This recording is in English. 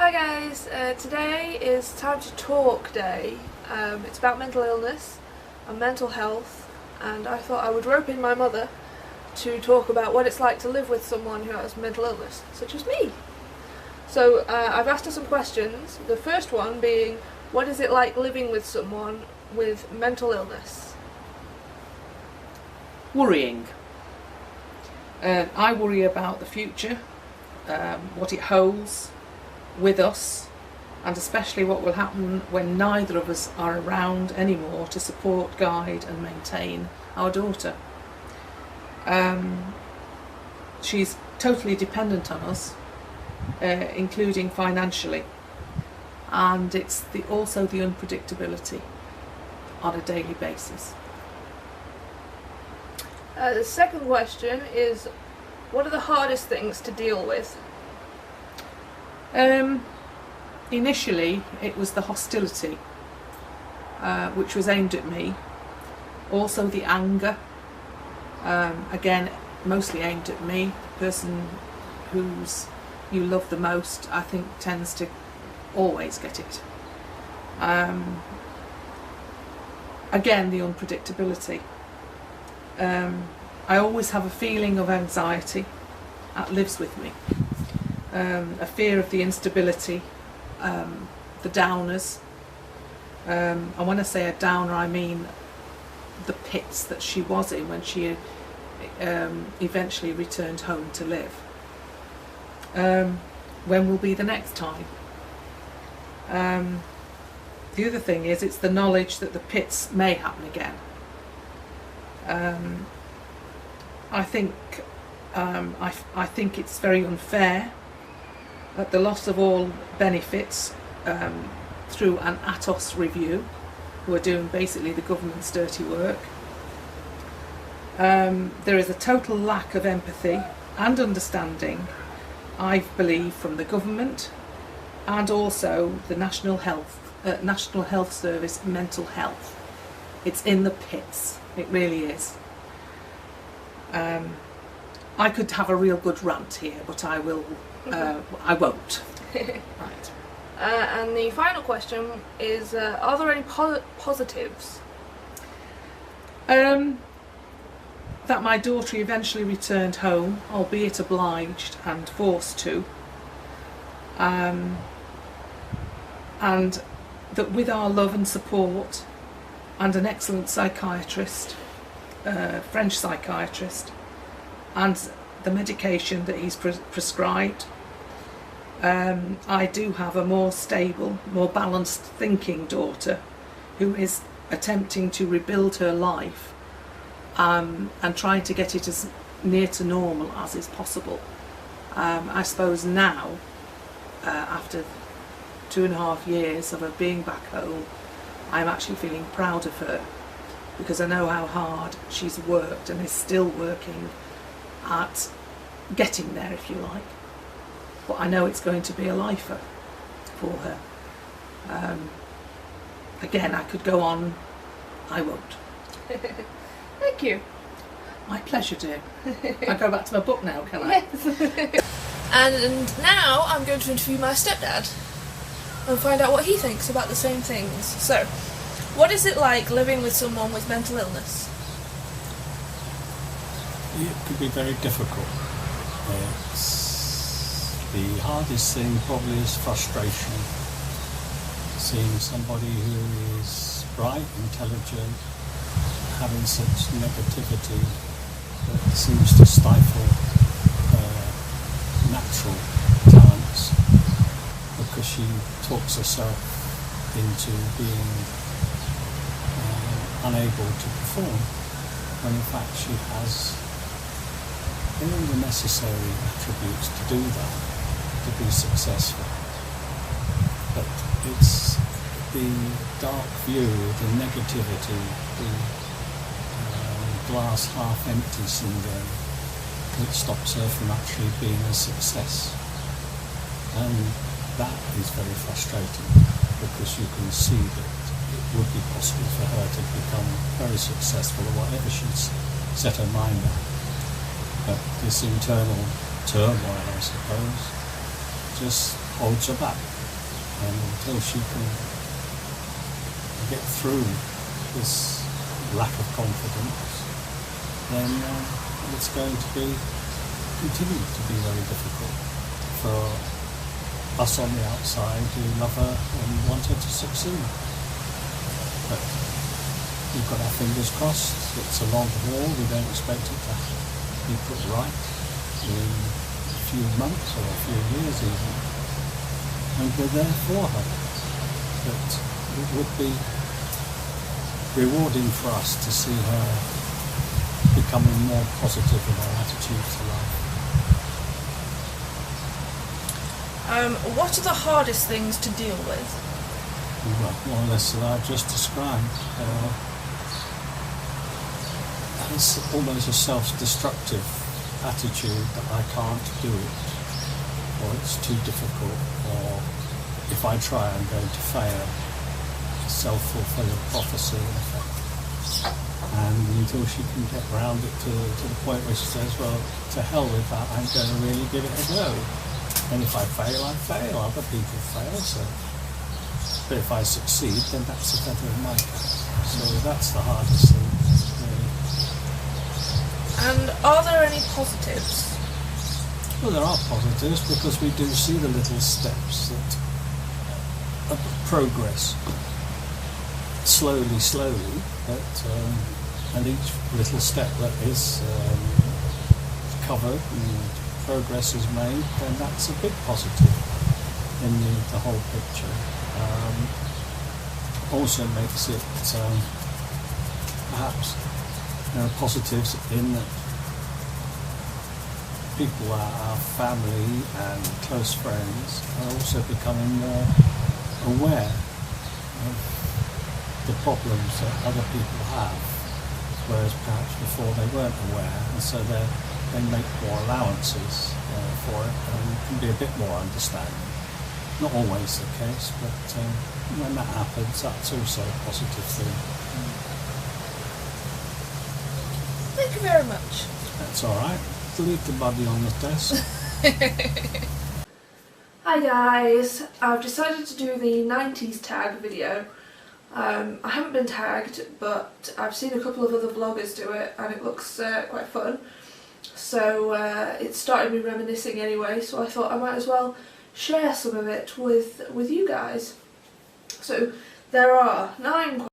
Hi guys, today is Time to Talk Day. It's about mental illness and mental health, and I thought I would rope in my mother to talk about what it's like to live with someone who has mental illness, such as me. So I've asked her some questions, the first one being, what is it like living with someone with mental illness? Worrying. I worry about the future, what it holds with us, and especially what will happen when neither of us are around anymore to support, guide and maintain our daughter. She's totally dependent on us, including financially, and it's also the unpredictability on a daily basis. The second question is, what are the hardest things to deal with? Initially, it was the hostility, which was aimed at me. Also the anger, again, mostly aimed at me. The person who's you love the most, I think, tends to always get it. Again, the unpredictability. I always have a feeling of anxiety that lives with me. A fear of the instability, the downers. And when I say a downer, I mean the pits that she was in when she eventually returned home to live. When will be the next time? The other thing is, it's the knowledge that the pits may happen again. I think it's very unfair that the loss of all benefits through an Atos review, who are doing basically the government's dirty work. There is a total lack of empathy and understanding, I believe, from the government and also the National Health Service mental health. It's in the pits, it really is. I could have a real good rant here, but I won't. Right. And the final question is, are there any positives? That my daughter eventually returned home, albeit obliged and forced to, and that with our love and support and an excellent psychiatrist, French psychiatrist, and the medication that he's prescribed, I do have a more stable, more balanced thinking daughter who is attempting to rebuild her life and trying to get it as near to normal as is possible. I suppose now, after 2.5 years of her being back home, I'm actually feeling proud of her, because I know how hard she's worked and is still working at getting there, if you like. But I know it's going to be a lifer for her. Again, I could go on. I won't. Thank you. My pleasure, dear. I go back to my book now, can I? Yes. And now I'm going to interview my stepdad and find out what he thinks about the same things. So, what is it like living with someone with mental illness? It could be very difficult. The hardest thing probably is frustration. Seeing somebody who is bright, intelligent, having such negativity that seems to stifle natural talents, because she talks herself into being unable to perform, when in fact she has all the necessary attributes to do that, to be successful. But it's the dark view, the negativity, the glass half empty syndrome that stops her from actually being a success. And that is very frustrating, because you can see that it would be possible for her to become very successful at whatever she's set her mind on. But this internal turmoil, I suppose, just holds her back. And until she can get through this lack of confidence, then it's going to continue to be very difficult for us on the outside who love her and want her to succeed. But we've got our fingers crossed. It's a long haul. We don't expect it to be put right in a few months or a few years even. And we're there for her. But it would be rewarding for us to see her becoming more positive in her attitude to life. What are the hardest things to deal with? Well, more or less that I've just described. It's almost a self-destructive attitude that I can't do it, or it's too difficult, or if I try I'm going to fail. Self-fulfilling prophecy in effect. And until she can get round it to the point where she says, well, to hell with that, I'm going to really give it a go. And if I fail, I fail. Other people fail, so. But if I succeed, then that's the feather in my cap. So that's the hardest thing, really. And are there any positives? Well, there are positives because we do see the little steps of progress. Slowly, but and each little step that is covered and progress is made, then that's a big positive in the whole picture. Also makes it perhaps there are positives in that people, our family and close friends, are also becoming more aware of the problems that other people have, whereas perhaps before they weren't aware, and so they make more allowances for it and can be a bit more understanding. Not always the case, but when that happens, that's also a positive thing. Thank you very much. That's all right. Leave the buddy on the desk. Hi guys, I've decided to do the 90s tag video. I haven't been tagged, but I've seen a couple of other vloggers do it and it looks quite fun. So it started me reminiscing anyway, so I thought I might as well share some of it with you guys. So there are 9